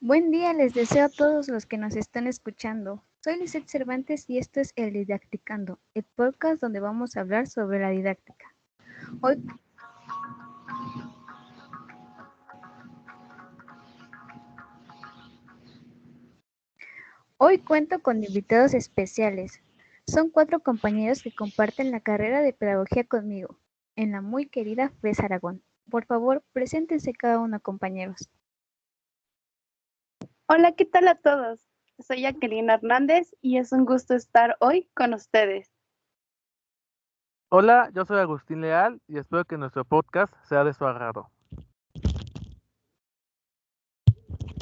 Buen día les deseo a todos los que nos están escuchando. Soy Lisette Cervantes y esto es El Didacticando, el podcast donde vamos a hablar sobre la didáctica. Hoy cuento con invitados especiales. Son 4 compañeros que comparten la carrera de pedagogía conmigo, en la muy querida FES Aragón. Por favor, preséntense cada uno, compañeros. Hola, ¿qué tal a todos? Soy Jacqueline Hernández y es un gusto estar hoy con ustedes. Hola, yo soy Agustín Leal y espero que nuestro podcast sea de su agrado.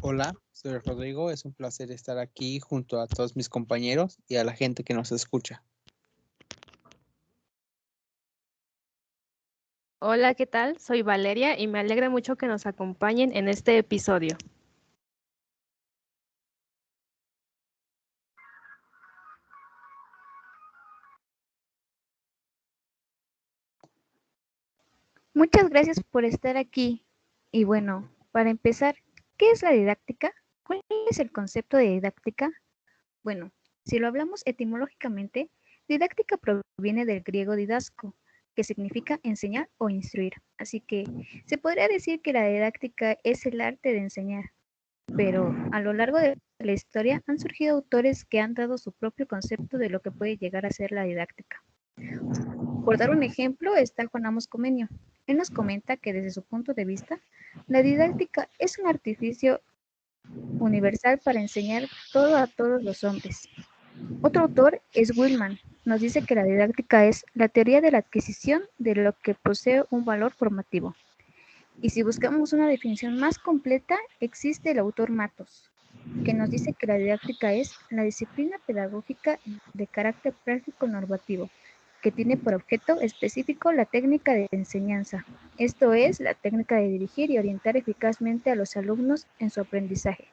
Hola, soy Rodrigo. Es un placer estar aquí junto a todos mis compañeros y a la gente que nos escucha. Hola, ¿qué tal? Soy Valeria y me alegra mucho que nos acompañen en este episodio. Muchas gracias por estar aquí. Y bueno, para empezar, ¿qué es la didáctica? ¿Cuál es el concepto de didáctica? Bueno, si lo hablamos etimológicamente, didáctica proviene del griego didasco, que significa enseñar o instruir. Así que se podría decir que la didáctica es el arte de enseñar. Pero a lo largo de la historia han surgido autores que han dado su propio concepto de lo que puede llegar a ser la didáctica. Por dar un ejemplo, está Juan Amos Comenio. Él nos comenta que desde su punto de vista, la didáctica es un artificio universal para enseñar todo a todos los hombres. Otro autor es Willman. Nos dice que la didáctica es la teoría de la adquisición de lo que posee un valor formativo. Y si buscamos una definición más completa, existe el autor Matos, que nos dice que la didáctica es la disciplina pedagógica de carácter práctico normativo, que tiene por objeto específico la técnica de enseñanza, esto es, la técnica de dirigir y orientar eficazmente a los alumnos en su aprendizaje.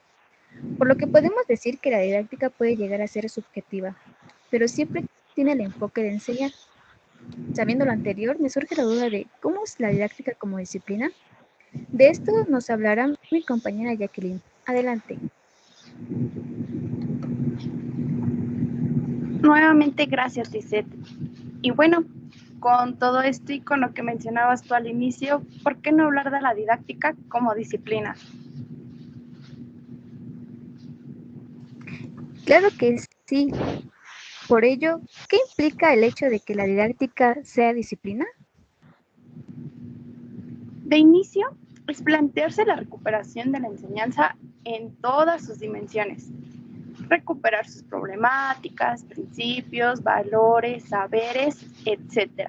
Por lo que podemos decir que la didáctica puede llegar a ser subjetiva, pero siempre tiene el enfoque de enseñar. Sabiendo lo anterior, me surge la duda de ¿cómo es la didáctica como disciplina? De esto nos hablará mi compañera Jacqueline. Adelante. Nuevamente, gracias, Lisette. Y bueno, con todo esto y con lo que mencionabas tú al inicio, ¿por qué no hablar de la didáctica como disciplina? Claro que sí. Por ello, ¿qué implica el hecho de que la didáctica sea disciplina? De inicio, es plantearse la recuperación de la enseñanza en todas sus dimensiones. Recuperar sus problemáticas, principios, valores, saberes, etc.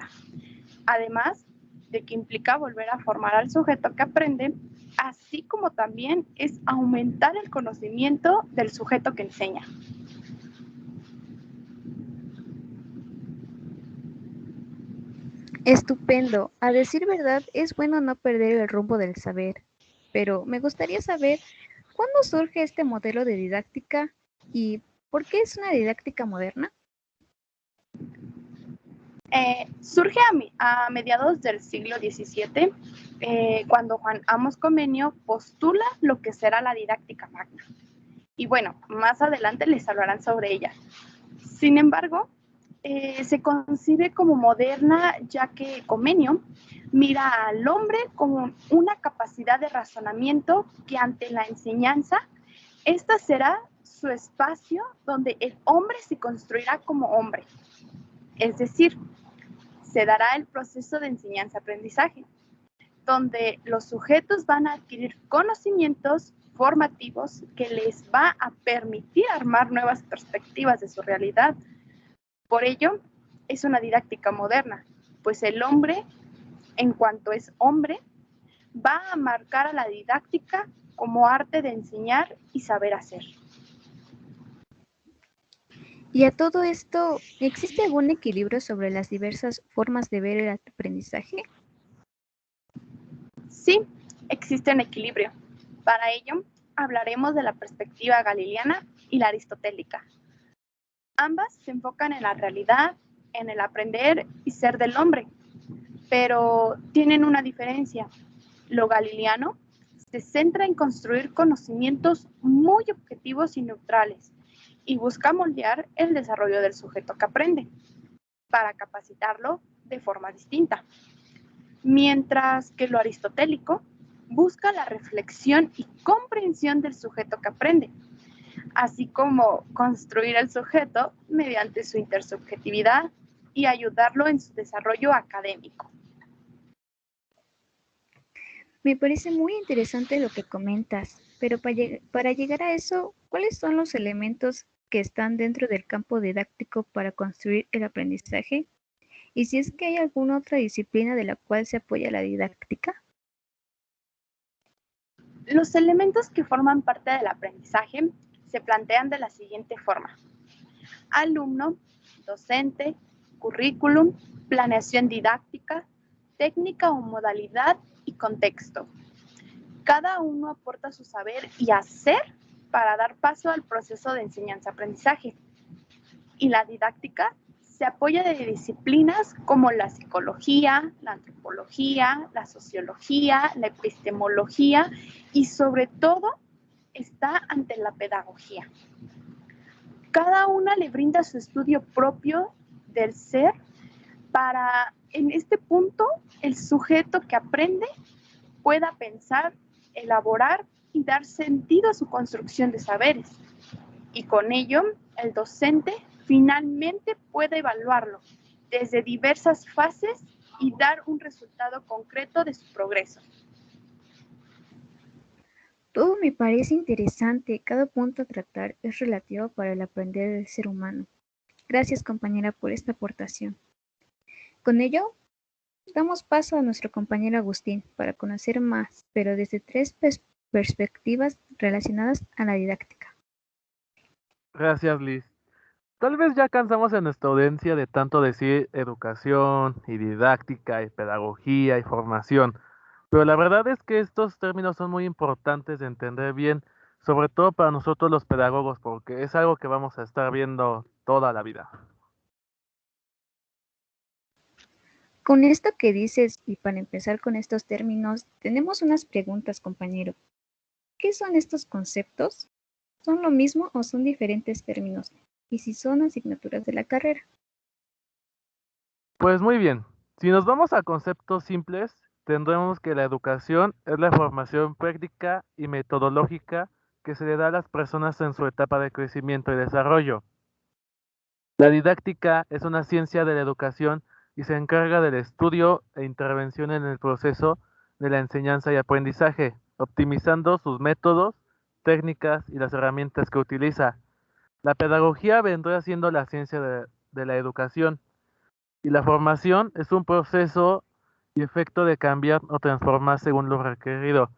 Además de que implica volver a formar al sujeto que aprende, así como también es aumentar el conocimiento del sujeto que enseña. Estupendo. A decir verdad, es bueno no perder el rumbo del saber. Pero me gustaría saber cuándo surge este modelo de didáctica y por qué es una didáctica moderna. Surge a mediados del siglo XVII, cuando Juan Amos Comenio postula lo que será la didáctica magna. Y bueno, más adelante les hablarán sobre ella. Sin embargo, se concibe como moderna ya que Comenio mira al hombre como una capacidad de razonamiento que ante la enseñanza, esta será su espacio donde el hombre se construirá como hombre. Es decir, se dará el proceso de enseñanza-aprendizaje, donde los sujetos van a adquirir conocimientos formativos que les va a permitir armar nuevas perspectivas de su realidad. Por ello, es una didáctica moderna, pues el hombre, en cuanto es hombre, va a marcar a la didáctica como arte de enseñar y saber hacer. Y a todo esto, ¿existe algún equilibrio sobre las diversas formas de ver el aprendizaje? Sí, existe un equilibrio. Para ello, hablaremos de la perspectiva galileana y la aristotélica. Ambas se enfocan en la realidad, en el aprender y ser del hombre, pero tienen una diferencia. Lo galileano se centra en construir conocimientos muy objetivos y neutrales y busca moldear el desarrollo del sujeto que aprende para capacitarlo de forma distinta. Mientras que lo aristotélico busca la reflexión y comprensión del sujeto que aprende, así como construir el sujeto mediante su intersubjetividad y ayudarlo en su desarrollo académico. Me parece muy interesante lo que comentas, pero para llegar a eso, ¿cuáles son los elementos que están dentro del campo didáctico para construir el aprendizaje? Y si es que hay alguna otra disciplina de la cual se apoya la didáctica. Los elementos que forman parte del aprendizaje se plantean de la siguiente forma: alumno, docente, currículum, planeación didáctica, técnica o modalidad y contexto. Cada uno aporta su saber y hacer para dar paso al proceso de enseñanza-aprendizaje. Y la didáctica se apoya de disciplinas como la psicología, la antropología, la sociología, la epistemología y sobre todo está ante la pedagogía. Cada una le brinda su estudio propio del ser para, en este punto, el sujeto que aprende pueda pensar, elaborar y dar sentido a su construcción de saberes. Y con ello, el docente finalmente puede evaluarlo desde diversas fases y dar un resultado concreto de su progreso. Todo me parece interesante, cada punto a tratar es relativo para el aprender del ser humano. Gracias, compañera, por esta aportación. Con ello, damos paso a nuestro compañero Agustín para conocer más, pero desde tres perspectivas relacionadas a la didáctica. Gracias, Liz. Tal vez ya cansamos en nuestra audiencia de tanto decir educación y didáctica y pedagogía y formación, pero la verdad es que estos términos son muy importantes de entender bien, sobre todo para nosotros los pedagogos, porque es algo que vamos a estar viendo toda la vida. Con esto que dices y para empezar con estos términos, tenemos unas preguntas, compañero. ¿Qué son estos conceptos? ¿Son lo mismo o son diferentes términos? Y si son asignaturas de la carrera. Pues muy bien, si nos vamos a conceptos simples, tendremos que la educación es la formación práctica y metodológica que se le da a las personas en su etapa de crecimiento y desarrollo. La didáctica es una ciencia de la educación y se encarga del estudio e intervención en el proceso de la enseñanza y aprendizaje, optimizando sus métodos, técnicas y las herramientas que utiliza. La pedagogía vendrá siendo la ciencia de la educación y la formación es un proceso y efecto de cambiar o transformar según lo requerido.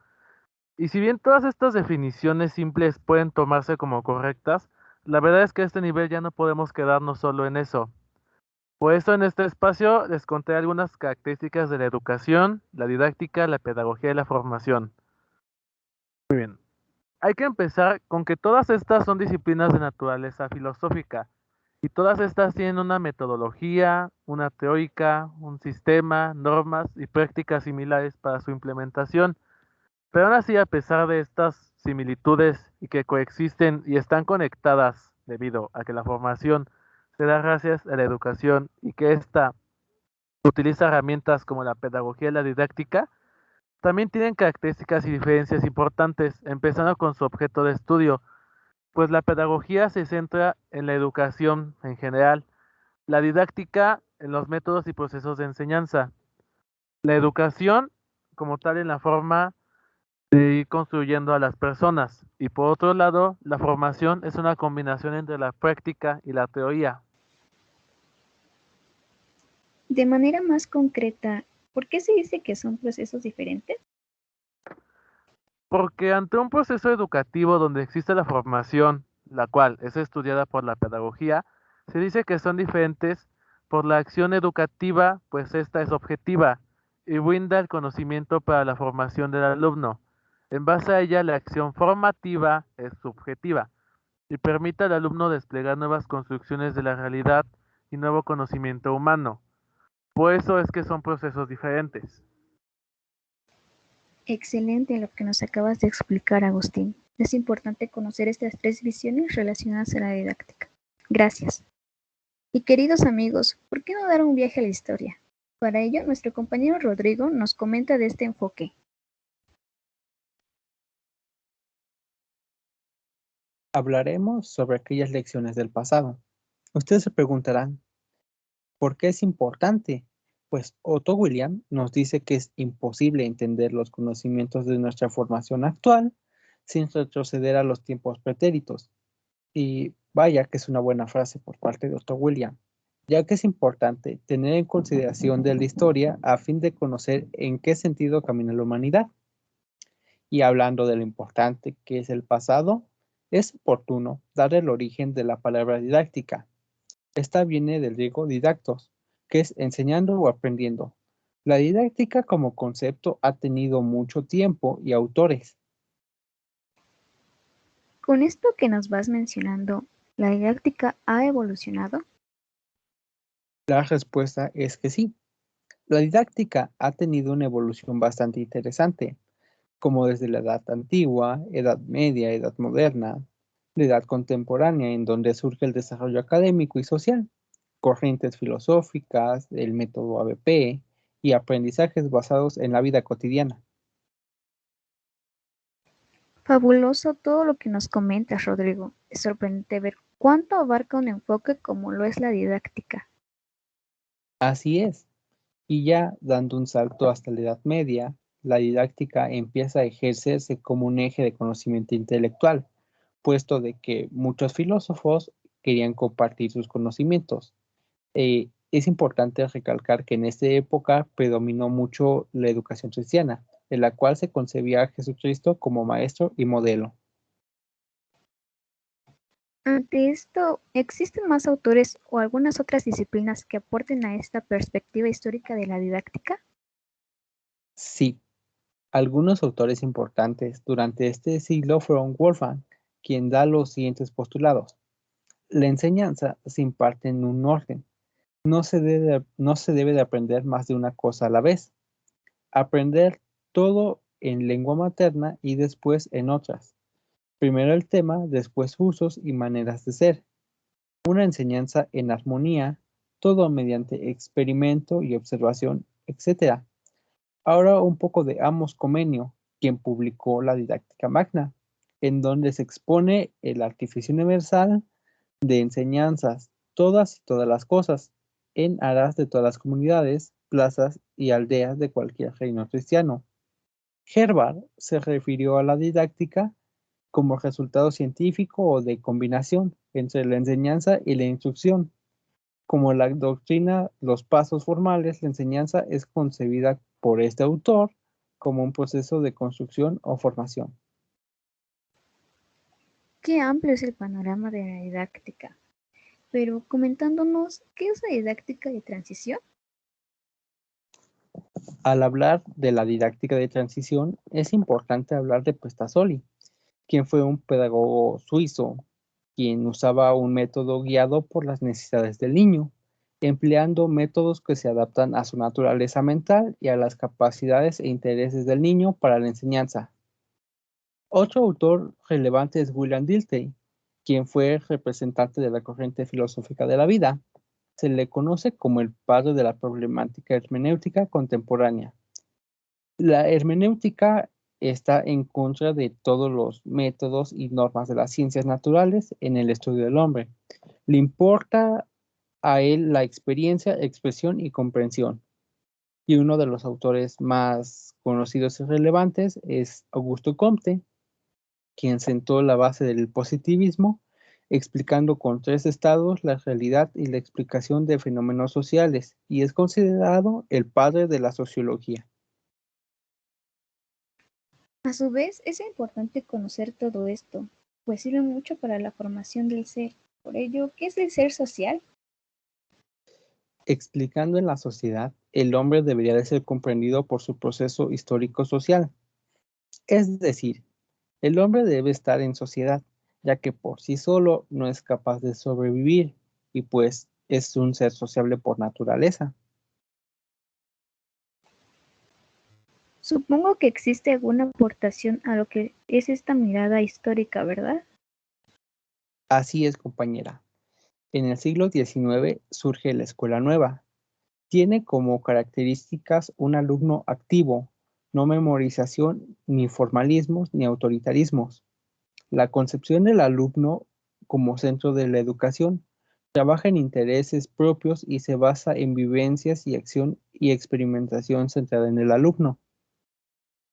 Y si bien todas estas definiciones simples pueden tomarse como correctas, la verdad es que a este nivel ya no podemos quedarnos solo en eso. Por eso en este espacio les conté algunas características de la educación, la didáctica, la pedagogía y la formación. Muy bien. Hay que empezar con que todas estas son disciplinas de naturaleza filosófica y todas estas tienen una metodología, una teórica, un sistema, normas y prácticas similares para su implementación. Pero aún así, a pesar de estas similitudes y que coexisten y están conectadas debido a que la formación se da gracias a la educación y que ésta utiliza herramientas como la pedagogía y la didáctica, también tienen características y diferencias importantes, empezando con su objeto de estudio, pues la pedagogía se centra en la educación en general, la didáctica en los métodos y procesos de enseñanza, la educación como tal en la forma de ir construyendo a las personas, y por otro lado, la formación es una combinación entre la práctica y la teoría. De manera más concreta, ¿por qué se dice que son procesos diferentes? Porque ante un proceso educativo donde existe la formación, la cual es estudiada por la pedagogía, se dice que son diferentes por la acción educativa, pues esta es objetiva y brinda el conocimiento para la formación del alumno. En base a ella, la acción formativa es subjetiva y permite al alumno desplegar nuevas construcciones de la realidad y nuevo conocimiento humano. Por eso es que son procesos diferentes. Excelente lo que nos acabas de explicar, Agustín. Es importante conocer estas tres visiones relacionadas a la didáctica. Gracias. Y queridos amigos, ¿por qué no dar un viaje a la historia? Para ello, nuestro compañero Rodrigo nos comenta de este enfoque. Hablaremos sobre aquellas lecciones del pasado. Ustedes se preguntarán, ¿por qué es importante? Pues Otto William nos dice que es imposible entender los conocimientos de nuestra formación actual sin retroceder a los tiempos pretéritos. Y vaya que es una buena frase por parte de Otto William, ya que es importante tener en consideración de la historia a fin de conocer en qué sentido camina la humanidad. Y hablando de lo importante que es el pasado, es oportuno dar el origen de la palabra didáctica. Esta viene del griego didactos, que es enseñando o aprendiendo. La didáctica como concepto ha tenido mucho tiempo y autores. Con esto que nos vas mencionando, ¿la didáctica ha evolucionado? La respuesta es que sí. La didáctica ha tenido una evolución bastante interesante, como desde la edad antigua, edad media, edad moderna, la edad contemporánea, en donde surge el desarrollo académico y social, corrientes filosóficas, el método ABP y aprendizajes basados en la vida cotidiana. Fabuloso todo lo que nos comentas, Rodrigo. Es sorprendente ver cuánto abarca un enfoque como lo es la didáctica. Así es. Y ya dando un salto hasta la Edad Media, la didáctica empieza a ejercerse como un eje de conocimiento intelectual, puesto de que muchos filósofos querían compartir sus conocimientos. Es importante recalcar que en esta época predominó mucho la educación cristiana, en la cual se concebía a Jesucristo como maestro y modelo. Ante esto, ¿existen más autores o algunas otras disciplinas que aporten a esta perspectiva histórica de la didáctica? Sí, algunos autores importantes durante este siglo fueron Wolfgang, quien da los siguientes postulados. La enseñanza se imparte en un orden. No se debe de aprender más de una cosa a la vez. Aprender todo en lengua materna y después en otras. Primero el tema, después usos y maneras de ser. Una enseñanza en armonía, todo mediante experimento y observación, etc. Ahora un poco de Amos Comenio, quien publicó la Didáctica Magna, en donde se expone el artificio universal de enseñanzas, todas y todas las cosas, en aras de todas las comunidades, plazas y aldeas de cualquier reino cristiano. Herbart se refirió a la didáctica como resultado científico o de combinación entre la enseñanza y la instrucción. Como la doctrina, los pasos formales, la enseñanza es concebida por este autor como un proceso de construcción o formación. Qué amplio es el panorama de la didáctica. Pero comentándonos, ¿qué es la didáctica de transición? Al hablar de la didáctica de transición, es importante hablar de Pestasoli, quien fue un pedagogo suizo, quien usaba un método guiado por las necesidades del niño, empleando métodos que se adaptan a su naturaleza mental y a las capacidades e intereses del niño para la enseñanza. Otro autor relevante es William Dilthey, quien fue representante de la corriente filosófica de la vida. Se le conoce como el padre de la problemática hermenéutica contemporánea. La hermenéutica está en contra de todos los métodos y normas de las ciencias naturales en el estudio del hombre. Le importa a él la experiencia, expresión y comprensión. Y uno de los autores más conocidos y relevantes es Augusto Comte, quien sentó la base del positivismo, explicando con tres estados la realidad y la explicación de fenómenos sociales, y es considerado el padre de la sociología. A su vez, es importante conocer todo esto, pues sirve mucho para la formación del ser. Por ello, ¿qué es el ser social? Explicando en la sociedad, el hombre debería de ser comprendido por su proceso histórico-social. Es decir, el hombre debe estar en sociedad, ya que por sí solo no es capaz de sobrevivir y pues es un ser sociable por naturaleza. Supongo que existe alguna aportación a lo que es esta mirada histórica, ¿verdad? Así es, compañera. En el siglo XIX surge la Escuela Nueva. Tiene como características un alumno activo, no memorización, ni formalismos, ni autoritarismos. La concepción del alumno como centro de la educación trabaja en intereses propios y se basa en vivencias y acción y experimentación centrada en el alumno.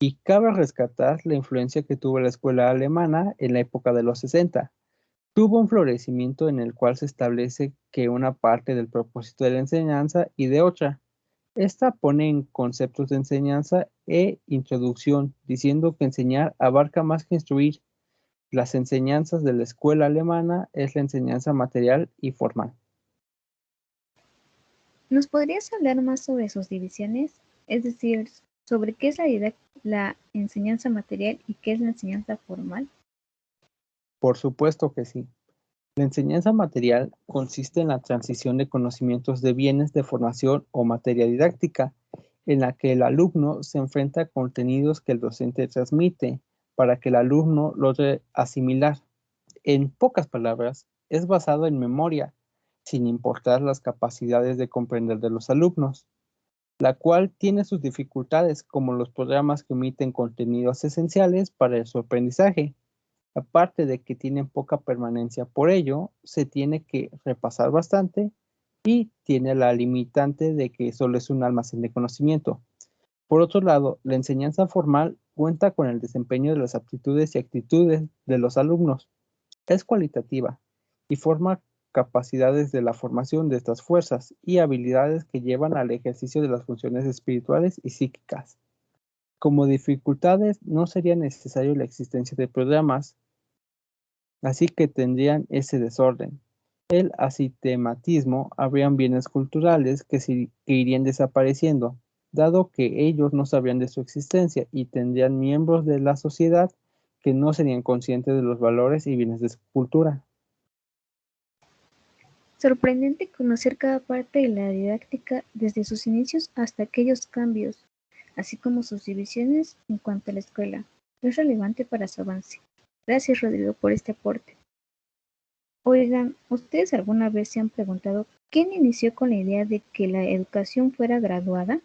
Y cabe rescatar la influencia que tuvo la escuela alemana en la época de los 60. Tuvo un florecimiento en el cual se establece que una parte del propósito de la enseñanza y de otra. Esta pone en conceptos de enseñanza e introducción, diciendo que enseñar abarca más que instruir. Las enseñanzas de la escuela alemana es la enseñanza material y formal. ¿Nos podrías hablar más sobre sus divisiones? Es decir, sobre qué es la enseñanza material y qué es la enseñanza formal. Por supuesto que sí. La enseñanza material consiste en la transición de conocimientos de bienes de formación o materia didáctica, en la que el alumno se enfrenta a contenidos que el docente transmite para que el alumno logre asimilar. En pocas palabras, es basado en memoria, sin importar las capacidades de comprender de los alumnos, la cual tiene sus dificultades, como los programas que omiten contenidos esenciales para su aprendizaje. Aparte de que tienen poca permanencia, por ello, se tiene que repasar bastante y tiene la limitante de que solo es un almacén de conocimiento. Por otro lado, la enseñanza formal cuenta con el desempeño de las aptitudes y actitudes de los alumnos. Es cualitativa y forma capacidades de la formación de estas fuerzas y habilidades que llevan al ejercicio de las funciones espirituales y psíquicas. Como dificultades, no sería necesario la existencia de programas, así que tendrían ese desorden. El asistematismo, habrían bienes culturales que irían desapareciendo, dado que ellos no sabrían de su existencia y tendrían miembros de la sociedad que no serían conscientes de los valores y bienes de su cultura. Sorprendente conocer cada parte de la didáctica desde sus inicios hasta aquellos cambios, así como sus divisiones en cuanto a la escuela. Es relevante para su avance. Gracias, Rodrigo, por este aporte. Oigan, ¿ustedes alguna vez se han preguntado quién inició con la idea de que la educación fuera graduada?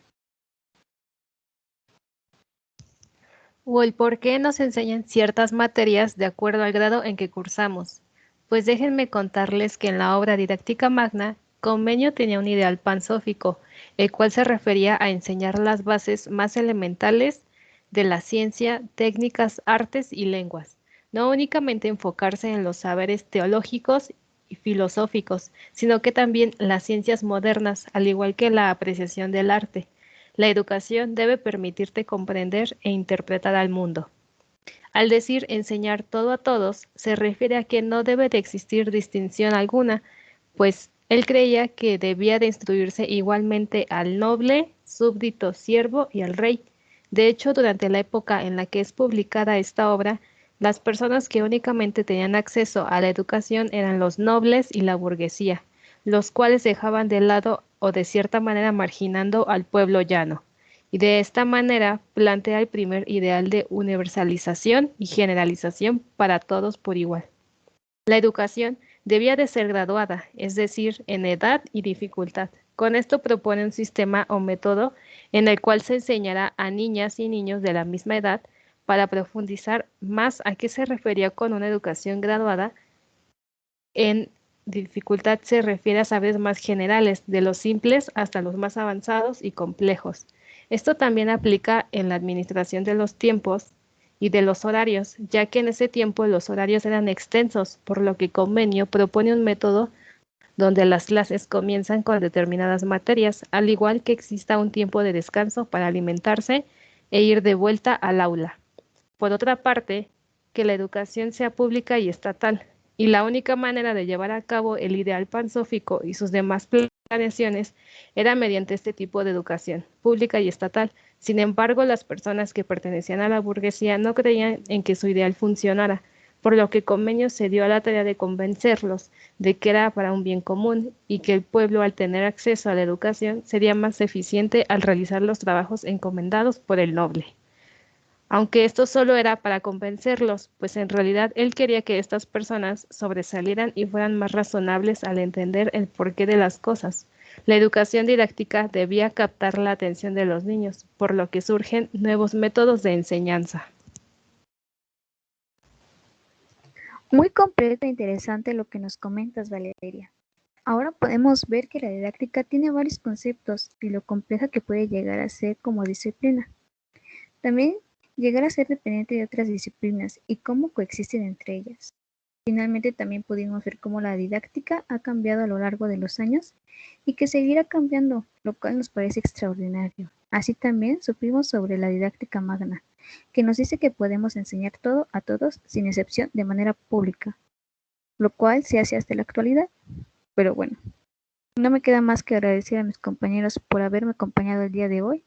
O el por qué nos enseñan ciertas materias de acuerdo al grado en que cursamos. Pues déjenme contarles que en la obra Didáctica Magna, Comenio tenía un ideal pansófico, el cual se refería a enseñar las bases más elementales de la ciencia, técnicas, artes y lenguas, no únicamente enfocarse en los saberes teológicos y filosóficos, sino que también las ciencias modernas, al igual que la apreciación del arte. La educación debe permitirte comprender e interpretar al mundo. Al decir enseñar todo a todos, se refiere a que no debe de existir distinción alguna, pues él creía que debía de instruirse igualmente al noble, súbdito, siervo y al rey. De hecho, durante la época en la que es publicada esta obra, las personas que únicamente tenían acceso a la educación eran los nobles y la burguesía, los cuales dejaban de lado o de cierta manera marginando al pueblo llano. Y de esta manera plantea el primer ideal de universalización y generalización para todos por igual. La educación debía de ser graduada, es decir, en edad y dificultad. Con esto propone un sistema o método en el cual se enseñará a niñas y niños de la misma edad para profundizar más a qué se refería con una educación graduada. En dificultad se refiere a saberes más generales, de los simples hasta los más avanzados y complejos. Esto también aplica en la administración de los tiempos y de los horarios, ya que en ese tiempo los horarios eran extensos, por lo que Comenio propone un método donde las clases comienzan con determinadas materias, al igual que exista un tiempo de descanso para alimentarse e ir de vuelta al aula. Por otra parte, que la educación sea pública y estatal, y la única manera de llevar a cabo el ideal pansófico y sus demás planeaciones era mediante este tipo de educación, pública y estatal. Sin embargo, las personas que pertenecían a la burguesía no creían en que su ideal funcionara, por lo que Comenio se dio a la tarea de convencerlos de que era para un bien común y que el pueblo, al tener acceso a la educación, sería más eficiente al realizar los trabajos encomendados por el noble. aunque esto solo era para convencerlos, pues en realidad él quería que estas personas sobresalieran y fueran más razonables al entender el porqué de las cosas. La educación didáctica debía captar la atención de los niños, por lo que surgen nuevos métodos de enseñanza. Muy completo e interesante lo que nos comentas, Valeria. Ahora podemos ver que la didáctica tiene varios conceptos y lo compleja que puede llegar a ser como disciplina. También llegar a ser dependiente de otras disciplinas y cómo coexisten entre ellas. Finalmente también pudimos ver cómo la didáctica ha cambiado a lo largo de los años y que seguirá cambiando, lo cual nos parece extraordinario. Así también supimos sobre la didáctica magna, que nos dice que podemos enseñar todo a todos sin excepción de manera pública, lo cual se hace hasta la actualidad. Pero bueno, no me queda más que agradecer a mis compañeros por haberme acompañado el día de hoy.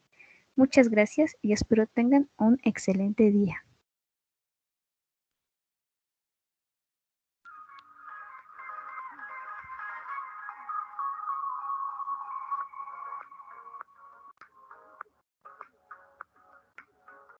Muchas gracias y espero tengan un excelente día.